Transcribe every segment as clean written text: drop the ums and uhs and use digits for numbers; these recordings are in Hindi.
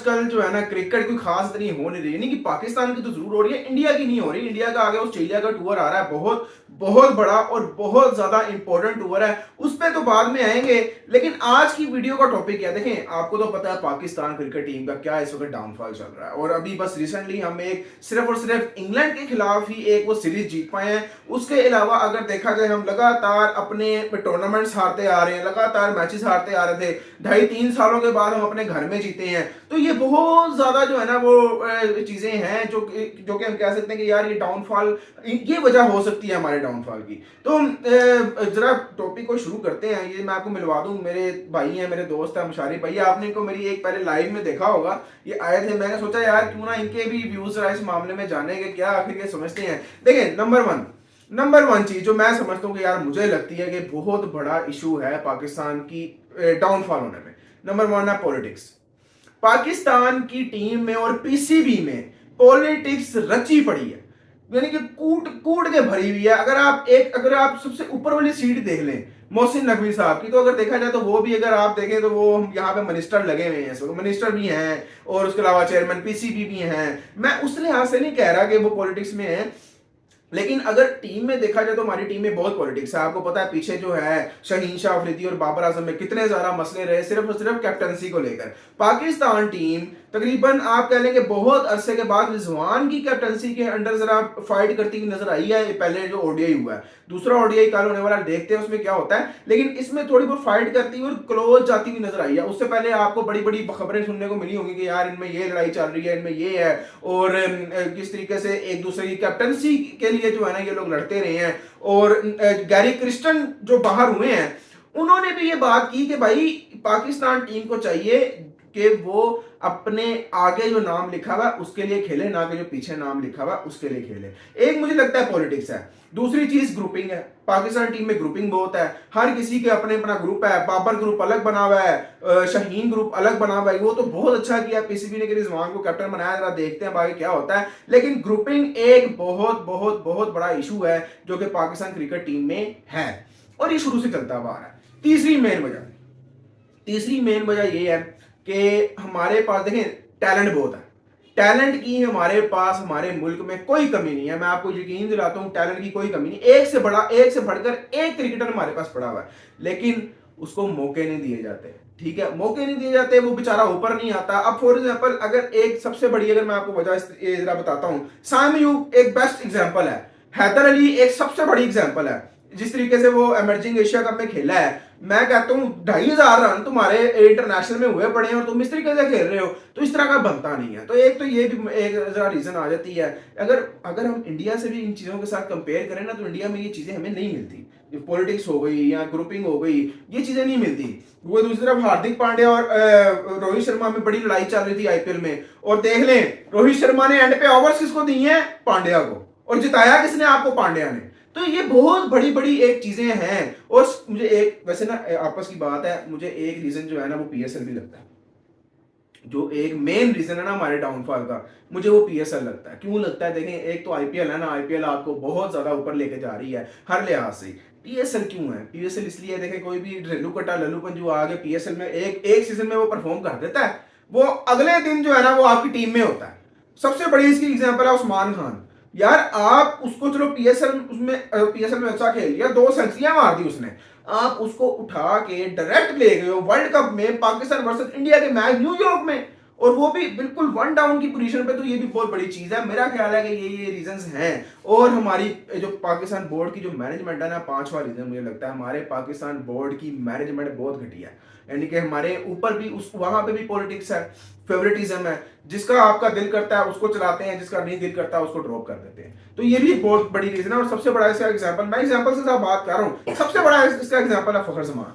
आजकल जो है ना क्रिकेट कोई खास इतनी हो नहीं रही, नहीं कि पाकिस्तान की तो जरूर हो रही है, इंडिया की नहीं हो रही। इंडिया का आगे ऑस्ट्रेलिया का टूर आ रहा है, बहुत बहुत बड़ा और बहुत ज्यादा इंपॉर्टेंट टूर है, उस पर तो बाद में आएंगे। लेकिन आज की वीडियो का टॉपिक क्या, देखें आपको तो पता है पाकिस्तान क्रिकेट टीम का क्या इस वक्त डाउनफॉल चल रहा है, और अभी बस रिसेंटली हम एक सिर्फ और सिर्फ इंग्लैंड के खिलाफ ही एक वो सीरीज जीत पाए हैं। उसके अलावा अगर देखा जाए हम लगातार अपने टूर्नामेंट्स हारते आ रहे हैं, लगातार मैचेस हारते आ रहे थे, 2.5-3 सालों के बाद हम अपने घर में जीते हैं। तो ये बहुत ज्यादा जो है ना वो चीजें हैं जो कि हम कह सकते हैं कि यार ये डाउनफॉल, ये वजह हो सकती है हमारे डाउनफॉल की। तो जरा टॉपिक को शुरू करते हैं। ये मैं आपको मिलवा दूं, मेरे भाई हैं, मेरे दोस्त है मुशारिफ भाई, आपने इनको मेरी एक पहले लाइव में देखा होगा, ये आए थे। मैंने सोचा यार क्यों ना इनके भी व्यूज इस मामले में जाने के क्या आखिर ये समझते हैं। देखिए नंबर वन चीज जो मैं समझता हूँ कि यार मुझे लगती है कि बहुत बड़ा इशू है पाकिस्तान की डाउनफॉल होने में, नंबर वन है पॉलिटिक्स। पाकिस्तान की टीम में और पीसीबी में पॉलिटिक्स रची पड़ी है, यानी कि कूट कूट के भरी हुई है। अगर आप सबसे ऊपर वाली सीट देख लें मोहसिन नकवी साहब की, तो अगर देखा जाए तो वो भी, अगर आप देखें तो वो यहाँ पे मिनिस्टर लगे हुए हैं, मिनिस्टर भी हैं और उसके अलावा चेयरमैन पीसीबी भी हैं। मैं उस लिहाज से नहीं कह रहा कि वो पॉलिटिक्स में है, लेकिन अगर टीम में देखा जाए तो हमारी टीम में बहुत पॉलिटिक्स है। आपको पता है पीछे जो है शहीन शाह अफरीदी और बाबर आजम में कितने ज्यादा मसले रहे सिर्फ और सिर्फ कैप्टनसी को लेकर। पाकिस्तान टीम तकरीबन आप कह लें कि बहुत अरसे के बाद रिजवान की कैप्टनसी के अंडर जरा फाइट करती हुई नजर आई है। पहले जो ओडीआई हुआ है, दूसरा ओडीआई कल होने वाला, देखते हैं उसमें क्या होता है, लेकिन इसमें थोड़ी बहुत फाइट करती हुई और क्लोज जाती हुई नजर आई है। उससे पहले आपको बड़ी बड़ी खबरें सुनने को मिली होंगी कि यार इनमें ये लड़ाई चल रही है, इनमें ये है, और किस तरीके से एक दूसरे की कैप्टनसी के लिए जो है ना ये लोग लड़ते रहे हैं। और गैरी क्रिस्टन जो बाहर हुए हैं, उन्होंने भी ये बात की कि भाई पाकिस्तान टीम को चाहिए कि वो अपने आगे जो नाम लिखा हुआ उसके लिए खेले, ना कि जो पीछे नाम लिखा हुआ उसके लिए खेले। एक मुझे लगता है पॉलिटिक्स है, दूसरी चीज ग्रुपिंग है। पाकिस्तान टीम में ग्रुपिंग बहुत है, हर किसी के अपने अपना ग्रुप है। बाबर ग्रुप अलग बना हुआ है, शहीन ग्रुप अलग बना हुआ है, वो तो बहुत अच्छा किया पीसीबी ने कि रिजवान को कैप्टन बनाया। जरा देखते हैं बाकी क्या होता है, लेकिन ग्रुपिंग एक बहुत बहुत बहुत बड़ा इशू है जो कि पाकिस्तान क्रिकेट टीम में है, और ये शुरू से चलता हुआ आ रहा है। तीसरी मेन वजह ये है कि हमारे पास देखें टैलेंट बहुत है। टैलेंट की हमारे पास हमारे मुल्क में कोई कमी नहीं है, मैं आपको यकीन दिलाता हूं, टैलेंट की कोई कमी नहीं। एक से बढ़कर एक क्रिकेटर हमारे पास पड़ा हुआ है, लेकिन उसको मौके नहीं दिए जाते। ठीक है, मौके नहीं दिए जाते, वो बेचारा ऊपर नहीं आता। अब फॉर एग्जांपल अगर एक सबसे बड़ी, अगर मैं आपको वजह जरा बताता हूं, साइम अयूब एक बेस्ट एग्जांपल है, हैदर अली एक सबसे बड़ी एग्जांपल है। जिस तरीके से वो एमर्जिंग एशिया कप में खेला है, मैं कहता हूं 2,500 रन तुम्हारे इंटरनेशनल में हुए पड़े हैं और तुम इस तरीके से खेल रहे हो, तो इस तरह का बनता नहीं है। तो एक तो ये भी एक जरा रीजन आ जाती है। अगर हम इंडिया से भी इन चीजों के साथ कंपेयर करें ना, तो इंडिया में ये चीजें हमें नहीं मिलती। पॉलिटिक्स हो गई या ग्रुपिंग हो गई, ये चीजें नहीं मिलती। वो दूसरी तरफ हार्दिक पांड्या और रोहित शर्मा में बड़ी लड़ाई चल रही थी आईपीएल में, और देख लें रोहित शर्मा ने एंड पे ओवर्स किसको दिए हैं, पांड्या को, और जिताया किसने, आपको पांड्या ने। तो ये बहुत बड़ी बड़ी एक चीजें हैं। और मुझे एक वैसे ना आपस की बात है, मुझे एक रीजन जो है ना वो पीएसएल भी लगता है। जो एक मेन रीजन है ना हमारे डाउनफॉल का, मुझे वो पीएसएल लगता है। क्यों लगता है, देखें एक तो आईपीएल है ना, आईपीएल आपको बहुत ज्यादा ऊपर लेके जा रही है हर लिहाज से। पीएसएल क्यों है, पीएसएल इसलिए, देखें कोई भी रेलू कटा लल्लूपन जो आगे पीएसएल में एक सीजन में वो परफॉर्म कर देता है, वो अगले दिन जो है ना वो आपकी टीम में होता है। सबसे बड़ी इसकी एग्जाम्पल है उस्मान खान। यार आप उसको, चलो पीएसएल में अच्छा खेल लिया, 2 सेंचुरियां मार दी उसने, आप उसको उठा के डायरेक्ट ले गए हो वर्ल्ड कप में, पाकिस्तान वर्सेस इंडिया के मैच न्यूयॉर्क में, और वो भी बिल्कुल 1 डाउन की पोजीशन पे। तो ये भी बहुत बड़ी चीज है। मेरा ख्याल है कि ये रीजंस हैं। और हमारी जो पाकिस्तान बोर्ड की जो मैनेजमेंट है ना, 5वां रीजन मुझे लगता है हमारे पाकिस्तान बोर्ड की मैनेजमेंट बहुत घटिया है। यानी कि हमारे ऊपर भी वहां पे भी पॉलिटिक्स है, फेवरेटिज्म है, जिसका आपका दिल करता है उसको चलाते हैं, जिसका नहीं दिल करता है उसको ड्रॉप कर देते हैं। तो ये भी बहुत बड़ी रीजन है। और सबसे बड़ा इसका एग्जांपल, मैं एग्जांपल से साथ बात कर रहा हूं, सबसे बड़ा इसका एग्जांपल है फखर जमान।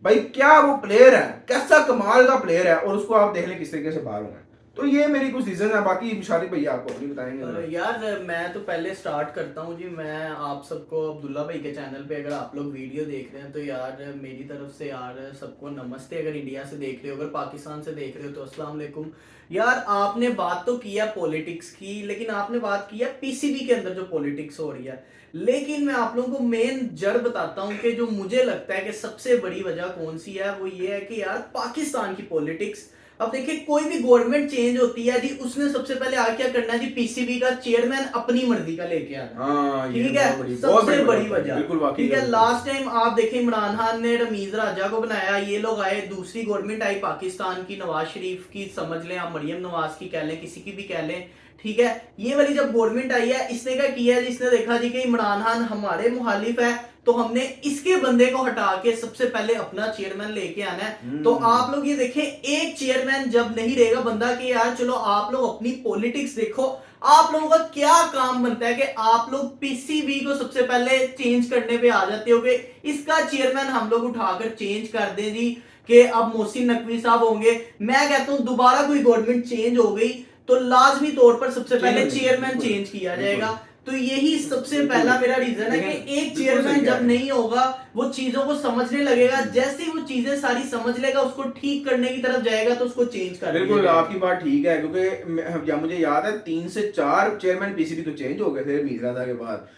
भाई क्या वो प्लेयर है, कैसा कमाल का प्लेयर है, और उसको आप देख लें किस तरीके से बाहर हुए। तो ये मेरी कुछ रीजन है, बाकी मुशारिफ भैया आपको अपनी बताएंगे। यार मैं तो पहले स्टार्ट करता हूँ जी। मैं आप सबको अब्दुल्ला भाई के चैनल पे अगर आप लोग वीडियो देख रहे हैं तो यार मेरी तरफ से यार सबको नमस्ते। अगर इंडिया से देख रहे हो, अगर पाकिस्तान से देख रहे हो तो अस्सलाम वालेकुम। यार आपने बात तो किया पॉलिटिक्स की, लेकिन आपने बात किया पीसीबी के अंदर जो पॉलिटिक्स हो रही है। लेकिन मैं आप लोगों को मेन जड़ बताता हूँ कि जो मुझे लगता है कि सबसे बड़ी वजह कौन सी है, वो ये है कि यार पाकिस्तान की पॉलिटिक्स अब देखिए कोई भी गवर्नमेंट चेंज होती है जी, उसने सबसे पहले आगे क्या करना है जी, पीसीबी का चेयरमैन अपनी मर्जी का लेके आना है। हाँ, ये ठीक है, बहुत सबसे बड़ी बात है। वजह। बिल्कुल वाकई ठीक है, बिल्कुल। लास्ट टाइम आप देखें इमरान खान ने रमीज राजा को बनाया, ये लोग आए, दूसरी गवर्नमेंट आई पाकिस्तान की, नवाज शरीफ की समझ लें आप, मरियम नवाज की कह लें, किसी की भी कह लें। ठीक है, ये वाली जब गवर्नमेंट आई है, इसने क्या किया है, इसने देखा जी कि इमरान खान हमारे मुखालिफ है, तो हमने इसके बंदे को हटा के सबसे पहले अपना चेयरमैन लेके आना है। तो आप लोग ये देखें, एक चेयरमैन जब नहीं रहेगा बंदा कि यार चलो आप लोग अपनी पॉलिटिक्स देखो, आप लोगों का क्या काम बनता है कि आप लोग पीसीबी को सबसे पहले चेंज करने पे आ जाते हो कि इसका चेयरमैन हम लोग उठाकर चेंज कर दें जी, कि अब मोहसिन नकवी साहब होंगे। मैं कहता हूं दोबारा कोई गवर्नमेंट चेंज हो गई तो लाजमी तौर पर सबसे पहले चेयरमैन चेंज किया जाएगा। तो यही सबसे पहला मेरा रीजन है कि एक चेयरमैन जब नहीं होगा, वो चीजों को समझने लगेगा, जैसे ही वो चीजें सारी समझ लेगा, उसको ठीक करने की तरफ जाएगा तो उसको चेंज कर बिल्कुल आपकी बात ठीक है, क्योंकि मुझे याद है 3 से 4 चेयरमैन पीसीबी तो चेंज हो गए थे मीरजादा के बाद।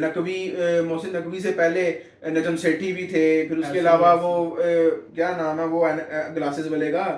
नकवी, मोहसिन नकवी से पहले नजम सेठी भी थे, फिर उसके अलावा वो क्या नाम है वो ग्लासेस वाले का,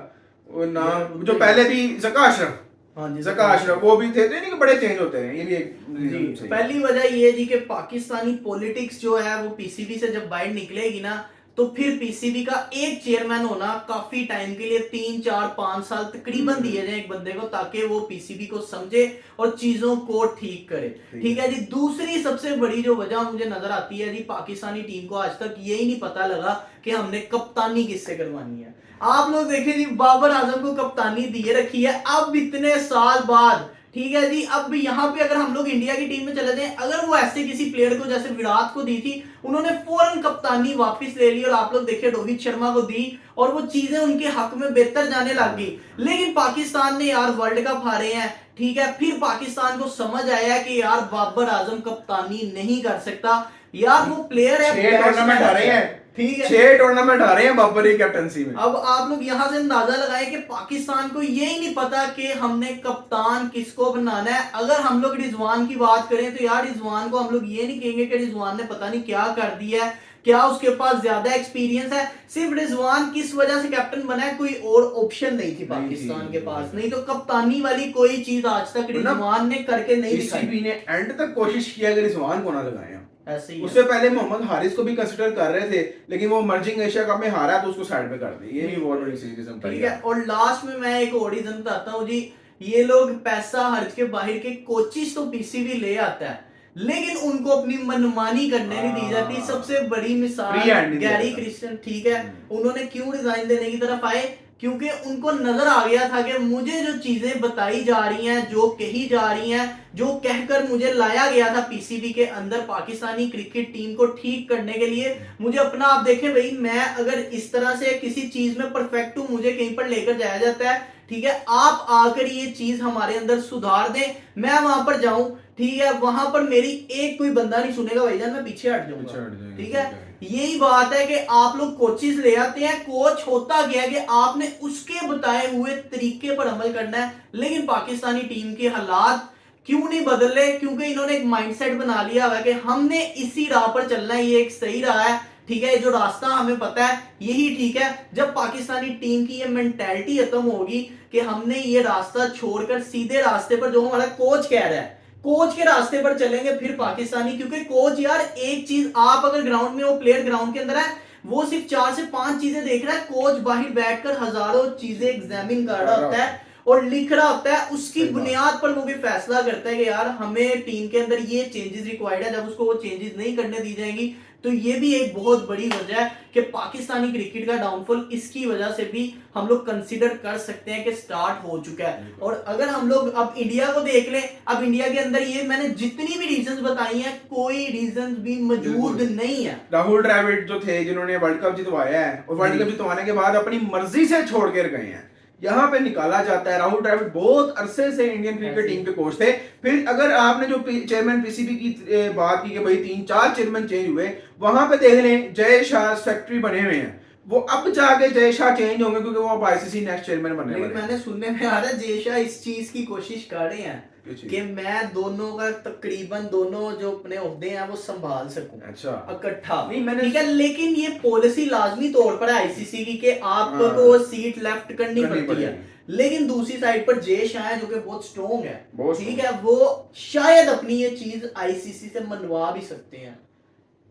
वो नाम जो पहले भी ज़का अशरफ, हाँ जी, ज़का अशरफ वो भी थे। तो यानी कि बड़े चेंज होते हैं, ये भी एक जी। reason सही है। पहली वजह ये जी कि पाकिस्तानी पॉलिटिक्स जो है वो पीसीबी से जब बाहर निकलेगी ना, तो फिर पीसीबी का एक चेयरमैन होना काफी टाइम के लिए 3 4 5 साल तकरीबन दिए जाए एक बंदे को, ताकि वो पीसीबी को समझे और चीजों को ठीक करे। ठीक है जी। दूसरी सबसे बड़ी जो वजह मुझे नजर आती है जी, पाकिस्तानी टीम को आज तक यही नहीं पता लगा कि हमने कप्तानी किससे करवानी है। आप लोग देखें जी, बाबर आजम को कप्तानी दिए रखी है अब इतने साल बाद। ठीक है जी, अब यहाँ पे अगर हम लोग इंडिया की टीम में चले जाएं, अगर वो ऐसे किसी प्लेयर को जैसे विराट को दी थी, उन्होंने फौरन कप्तानी वापस ले ली और आप लोग देखिए रोहित शर्मा को दी और वो चीजें उनके हक में बेहतर जाने लग गई। लेकिन पाकिस्तान ने यार वर्ल्ड कप हारे हैं, ठीक है, फिर पाकिस्तान को समझ आया कि यार बाबर आजम कप्तानी नहीं कर सकता, यार वो प्लेयर है, 6 टूर्नामेंट हारे हैं, ठीक है, 6 टूर्नामेंट हारे हैं बाबर की कैप्टनसी में। अब आप लोग यहां से अंदाजा लगाएं कि पाकिस्तान को यही नहीं पता कि हमने कप्तान किसको बनाना है। अगर हम लोग रिजवान की बात करें तो यार रिजवान को हम लोग ये नहीं कहेंगे कि रिजवान ने पता नहीं क्या कर दिया है, क्या उसके पास ज्यादा एक्सपीरियंस है। सिर्फ रिजवान किस वजह से कैप्टन बना है, कोई और ऑप्शन नहीं थी पाकिस्तान के पास, नहीं तो कप्तानी वाली कोई चीज आज तक रिजवान ने करके नहीं दिखाई। पीसीबी ने एंड तक कोशिश किया कि रिजवान को ना लगाएं। ऐसे ही उससे पहले मोहम्मद हारिस को भी कंसिडर कर रहे थे, लेकिन वो मर्जिंग एशिया कप में हारा तो उसको साइड पे कर दिया। ये भी बहुत बड़ी सीरीज ठीक है। और लास्ट में मैं एक और रीजन बताता हूँ जी, ये लोग पैसा खर्च के बाहर के कोचिज तो पीसीबी ले आता है, लेकिन उनको अपनी मनमानी करने नहीं दी जाती। सबसे बड़ी मिसाल गैरी क्रिस्टियन, ठीक है, उन्होंने क्यों रिजाइन देने की तरफ आए, क्योंकि उनको नजर आ गया था कि मुझे जो चीजें बताई जा रही हैं, जो कही जा रही हैं, जो कहकर मुझे लाया गया था पीसीबी के अंदर पाकिस्तानी क्रिकेट टीम को ठीक करने के लिए, मुझे अपना, आप देखें भाई, मैं अगर इस तरह से किसी चीज में परफेक्ट हूं, मुझे कहीं पर लेकर जाया जाता है, ठीक है, आप आकर ये चीज हमारे अंदर सुधार दें, मैं वहां पर जाऊं, ठीक है, वहां पर मेरी एक कोई बंदा नहीं सुनेगा भाईजान, मैं पीछे हट जाऊंगा। ठीक है, यही बात है कि आप लोग कोचिज ले आते हैं, कोच होता गया कि आपने उसके बताए हुए तरीके पर अमल करना है, लेकिन पाकिस्तानी टीम के हालात क्यों नहीं बदल रहे, क्योंकि इन्होंने एक माइंडसेट बना लिया हुआ है कि हमने इसी राह पर चलना है, ये एक सही राह है, ठीक है, जो रास्ता हमें पता है यही ठीक है। जब पाकिस्तानी टीम की ये मेंटालिटी खत्म होगी कि हमने ये रास्ता छोड़कर सीधे रास्ते पर, जो हमारा कोच कह रहा है, कोच के रास्ते पर चलेंगे, फिर पाकिस्तानी, क्योंकि कोच यार एक चीज, आप अगर ग्राउंड में हो, प्लेयर ग्राउंड के अंदर है, वो सिर्फ 4 से 5 चीजें देख रहा है, कोच बाहर बैठकर हजारों चीजें एग्जामिन कर रहा होता है और लिख रहा होता है, उसकी बुनियाद पर वो भी फैसला करता है कि यार हमें टीम के अंदर ये चेंजेस रिक्वायर्ड है। जब उसको वो चेंजेस नहीं करने दी जाएंगी तो ये भी एक बहुत बड़ी वजह है कि पाकिस्तानी क्रिकेट का डाउनफॉल इसकी वजह से भी हम लोग कंसीडर कर सकते हैं कि स्टार्ट हो चुका है। और अगर हम लोग अब इंडिया को देख लें, अब इंडिया के अंदर ये मैंने जितनी भी रीजंस बताई हैं, कोई रीजंस भी मौजूद नहीं है। राहुल द्रविड़ जो थे, जिन्होंने वर्ल्ड कप जितवाया है और वर्ल्ड कप जितवाने के बाद अपनी मर्जी से छोड़ कर गए हैं, यहाँ पे निकाला जाता है। राहुल द्रविड़ बहुत अरसे से इंडियन क्रिकेट टीम के कोच थे। फिर अगर आपने जो चेयरमैन पीसीबी की बात की कि भाई 3-4 चेयरमैन चेंज हुए, वहां पे देख लें जय शाह सेक्रेटरी बने हुए हैं, वो अब जाके जय शाह चेंज होंगे क्योंकि वो अब आईसीसी नेक्स्ट चेयरमैन बनने वाले हैं। मैंने सुनने में आ रहा है जय शाह इस चीज की कोशिश कर रहे हैं। जी। कि मैं दोनों का तकरीबन दोनों जो अपने ओहदे हैं वो संभाल सकूं अच्छा इकट्ठा। नहीं मैंने ठीक है, लेकिन ये पॉलिसी लाजमी तौर पर है आईसीसी की कि आपको हाँ सीट लेफ्ट करनी करनी पड़ती है। पड़ेगी लेकिन दूसरी साइड पर जय शाह है जो कि बहुत स्ट्रॉन्ग है, बहुत ठीक strong। है, वो शायद अपनी ये चीज आईसीसी से मनवा भी सकते हैं।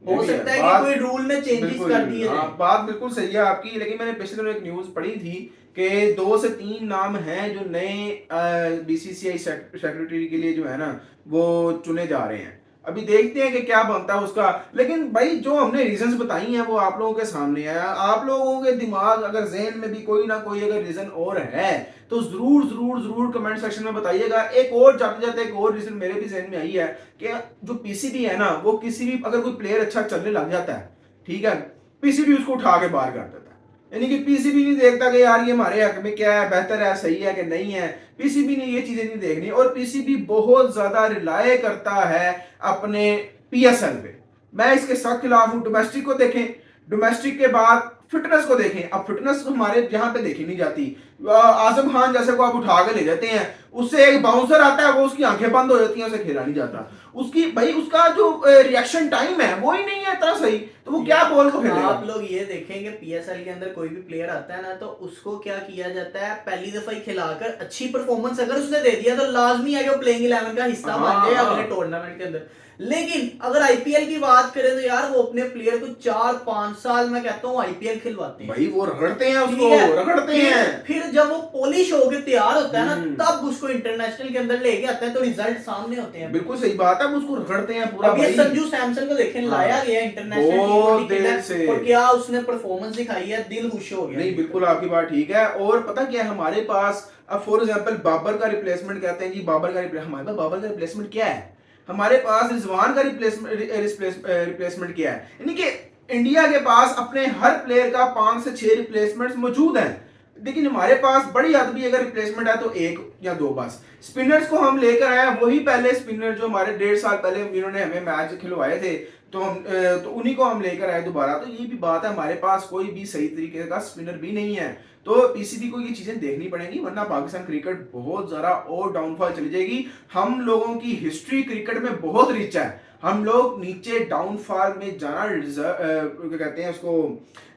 ये हो भी है सकता है कि बात कोई रूल में चेंजेस बिल्कुल कर दिए हाँ जाएं। बात बिल्कुल सही है आपकी लेकिन मैंने पिछले दिनों एक न्यूज़ पढ़ी थी कि 2 से 3 नाम हैं जो नए बीसीसीआई सेक्रेटरी के लिए जो है ना वो चुने जा रहे हैं अभी देखते हैं कि क्या बनता है उसका लेकिन भाई जो हमने रीजंस बताई हैं वो आप लोगों के सामने है आप लोगों के दिमाग अगर जहन में भी कोई ना कोई अगर रीजन और है तो जरूर जरूर जरूर कमेंट सेक्शन में बताइएगा एक और जाते जाते एक और रीजन मेरे भी जहन में आई है कि जो पीसीबी है ना वो किसी भी अगर कोई प्लेयर अच्छा चलने लग जाता है ठीक है पीसीबी उसको उठा के बाहर कर देता है यानी कि पीसीबी नहीं देखता कि यार ये हमारे हक में क्या है बेहतर है सही है कि नहीं है पीसीबी ने ये चीजें नहीं देखनी और पीसीबी बहुत ज्यादा रिलाय करता है अपने पीएसएल पे मैं इसके सख्त खिलाफ हूं डोमेस्टिक को देखें डोमेस्टिक के बाद फिटनेस को देखें अब फिटनेस हमारे यहाँ पे देखी नहीं जाती आजम खान जैसे को आप उठा के ले जाते हैं उससे एक बाउंसर आता है वो उसकी आंखें बंद हो जाती हैं उसे खेला नहीं जाता उसकी भाई उसका जो रिएक्शन टाइम है वो ही नहीं है इतना सही तो वो क्या बॉल को खेलेगा आप लोग ये देखेंगे पीएसएल के अंदर कोई भी प्लेयर आता है ना तो उसको क्या किया जाता है पहली दफा ही खिलाकर अच्छी परफॉर्मेंस अगर उसने दे दिया तो लाजमी है कि वो प्लेइंग 11 का हिस्सा बन जाए अगले टूर्नामेंट के अंदर। लेकिन अगर आईपीएल की बात करें तो यार वो अपने प्लेयर को 4-5 साल मैं कहता हूँ आईपीएल खिलवाते हैं भाई वो रगड़ते हैं ठीक उसको है? रगड़ते हैं फिर जब वो पॉलिश होकर तैयार होता है ना तब उसको इंटरनेशनल के अंदर लेके आते हैं तो रिजल्ट सामने होते हैं। बिल्कुल सही बात है उसको रगड़ते हैं पूरा अब ये भाई संजू सैमसन को देखें हाँ। लाया गया इंटरनेशनल बहुत टी20 के देर लिए से और क्या उसने परफॉर्मेंस दिखाई है दिल खुश हो गया। नहीं बिल्कुल आपकी बात ठीक है और पता क्या है हमारे पास अब फॉर एग्जांपल बाबर का रिप्लेसमेंट कहते हैं जी बाबर का हमारे पास बाबर का रिप्लेसमेंट क्या है हमारे पास रिजवान का रिप्लेसमेंट क्या है यानी कि इंडिया के पास अपने हर प्लेयर का 5 से 6 रिप्लेसमेंट्स मौजूद हैं लेकिन हमारे पास बड़ी आदमी अगर रिप्लेसमेंट है तो 1 या 2 बस स्पिनर्स को हम लेकर आए वही पहले स्पिनर जो हमारे 1.5 साल पहले इन्होंने हमें मैच खिलवाए थे तो हम तो उन्हीं को हम लेकर आए दोबारा तो ये भी बात है हमारे पास कोई भी सही तरीके का स्पिनर भी नहीं है तो पीसीबी को ये चीजें देखनी पड़ेंगी वरना पाकिस्तान क्रिकेट बहुत ज्यादा और डाउनफॉल चली जाएगी हम लोगों की हिस्ट्री क्रिकेट में बहुत रिच है हम लोग नीचे डाउनफॉल में जाना क्या कहते हैं उसको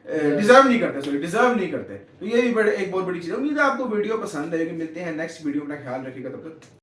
डिजर्व नहीं करते सॉरी डिजर्व नहीं करते तो ये भी एक बहुत बड़ी चीज है उम्मीद है आपको वीडियो पसंद है कि मिलते हैं नेक्स्ट वीडियो में ख्याल रखिएगा तब तक